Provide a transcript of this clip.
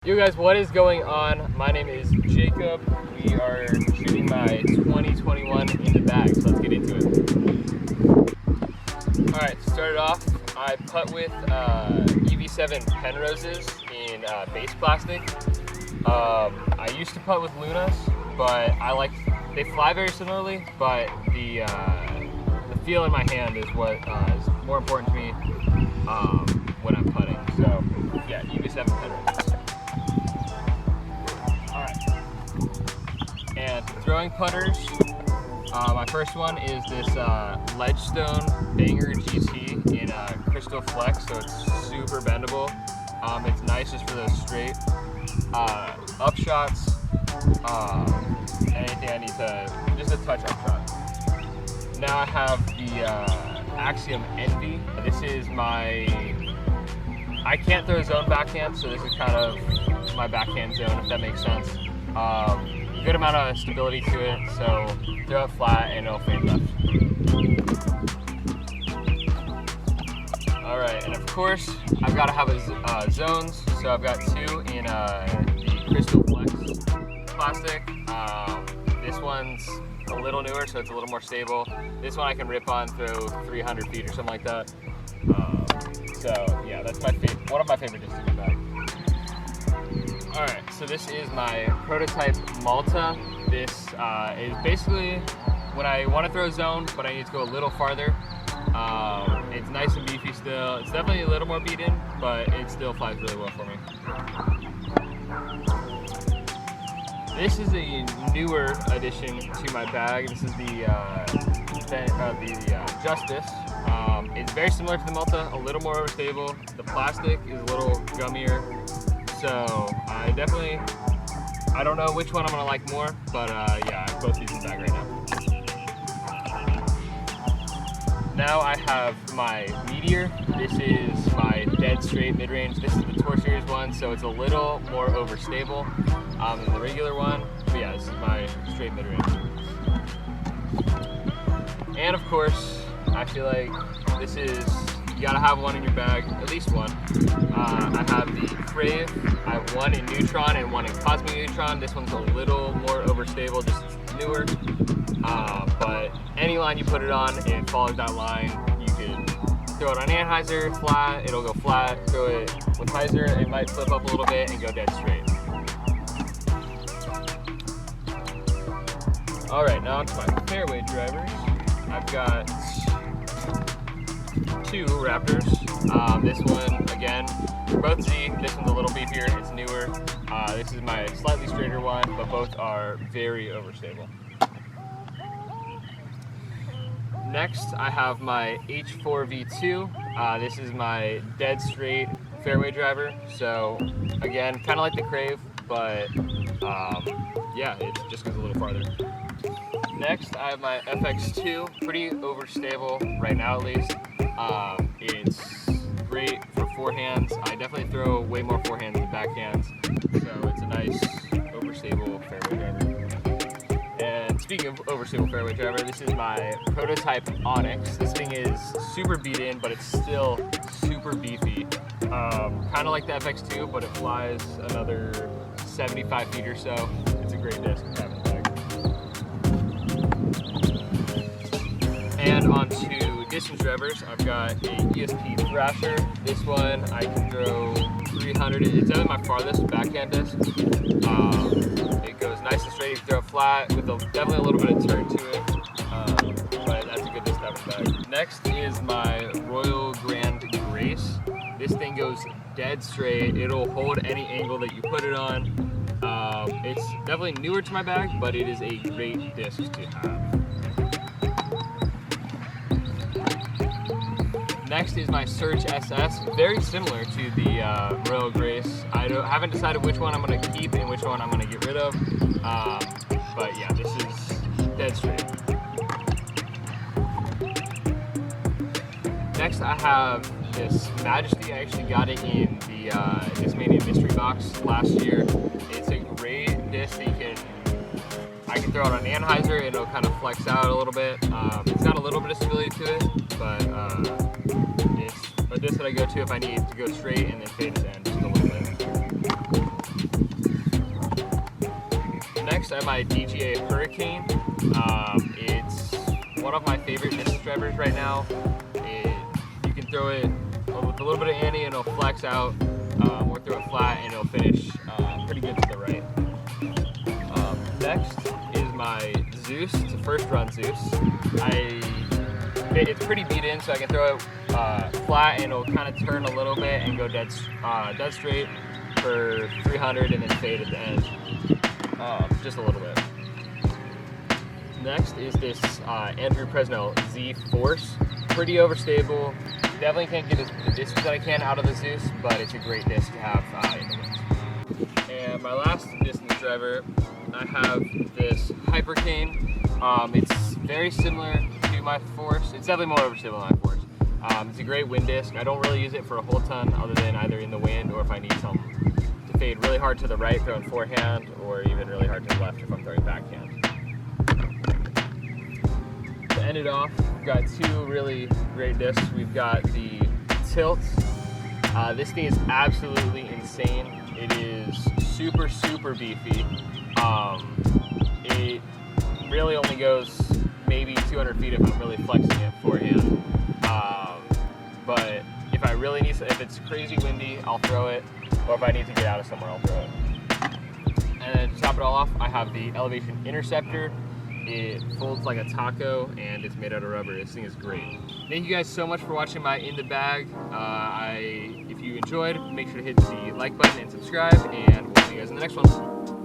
Yo guys, what is going on? My name is Jacob. We are shooting my 2021 in the bag, so let's get into it. Alright, to start it off, I putt with EV7 Penroses in base plastic. I used to putt with Lunas, but they fly very similarly, but the feel in my hand is what is more important to me when I'm putting. So yeah, EV7 Penroses. And throwing putters, my first one is this Ledgestone Banger GT in Crystal Flex, so it's super bendable. It's nice just for those straight up shots, anything I need to, just a touch up shot. Now I have the Axiom Envy. This is I can't throw zone backhand, so this is kind of my backhand zone, if that makes sense. Good amount of stability to it, so throw it flat and it'll fade left. Alright, and of course, I've got to have zones, so I've got two in the Crystal Flex plastic. This one's a little newer, so it's a little more stable. This one I can rip on, throw 300 feet or something like that. So yeah, that's one of my favorite discs in the bag. Alright, so this is my prototype Malta. This is basically when I want to throw a zone, but I need to go a little farther. It's nice and beefy still. It's definitely a little more beat in, but it still flies really well for me. This is a newer addition to my bag. This is the Justice. It's very similar to the Malta, a little more overstable. The plastic is a little gummier. So I don't know which one I'm gonna like more, but yeah, I have both these in the bag right now. Now I have my Meteor. This is my dead straight mid-range. This is the Tour Series one, so it's a little more overstable than the regular one. But yeah, this is my straight mid-range. And of course, I feel like you gotta have one in your bag, at least one. I have the Crave. I have one in Neutron and one in Cosmic Neutron. This one's a little more overstable, just newer. But any line you put it on, it follows that line. You could throw it on anhyzer, flat, it'll go flat. Throw it with hyzer, it might flip up a little bit and go dead straight. All right, now onto my fairway drivers. I've got two Raptors. This one, again, both Z. This one's a little beefier, it's newer. This is my slightly straighter one, but both are very overstable. Next, I have my H4V2. This is my dead straight fairway driver. So, again, kind of like the Crave, but yeah, it just goes a little farther. Next, I have my FX2, pretty overstable right now at least. It's great for forehands. I definitely throw way more forehands than backhands, so it's a nice overstable fairway driver. And speaking of overstable fairway driver, this is my prototype Onyx. This thing is super beat in, but it's still super beefy. Kind of like the FX2, but it flies another 75 feet or so. It's a great disc to have in the bag. And onto distance drivers, I've got a ESP Thrasher. This one I can throw 300. It's definitely my farthest backhand disc. It goes nice and straight. You can throw it flat with definitely a little bit of turn to it. But that's a good disc to have in the bag. Next is my Royal Grand Grace. This thing goes dead straight. It'll hold any angle that you put it on. It's definitely newer to my bag, but it is a great disc to have. Next is my Surge SS, very similar to the Royal Grace. I haven't decided which one I'm going to keep and which one I'm going to get rid of, but yeah, this is dead straight. Next I have this Majesty. I actually got it in the Discmania mystery box last year. It's a great disc that I can throw it on anhyzer and it'll kind of flex out a little bit. It's got a little bit of stability to it, but it's a disc that I go to if I need to go straight and then fade it in just a little bit. next I have my DGA Hurricane. It's one of my favorite distance drivers right now. You can throw it with a little bit of ante and it'll flex out, or throw it flat and it'll finish pretty good to the right. Next is my Zeus. It's a first run Zeus. It's pretty beat in, so I can throw it flat and it'll kind of turn a little bit and go dead straight for 300 and then fade at the end, just a little bit. Next is this Andrew Presnell Z Force. Pretty overstable. Definitely can't get the distance that I can out of the Zeus, but it's a great disc to have in the woods. And my last distance driver, I have this Hypercane. It's very similar to my Force. It's definitely more overstable than my Force. It's a great wind disc. I don't really use it for a whole ton other than either in the wind or if I need something to fade really hard to the right throwing forehand, or even really hard to the left if I'm throwing backhand. To end it off, we've got two really great discs. We've got the Tilt. This thing is absolutely insane. It is super, super beefy. It really only goes maybe 200 feet if I'm really flexing it forehand. But if I really need to, if it's crazy windy, I'll throw it. Or if I need to get out of somewhere, I'll throw it. And then to top it all off, I have the Elevation Interceptor. It folds like a taco and it's made out of rubber. This thing is great. Thank you guys so much for watching my In the Bag. If you enjoyed, make sure to hit the like button and subscribe, and we'll see you guys in the next one.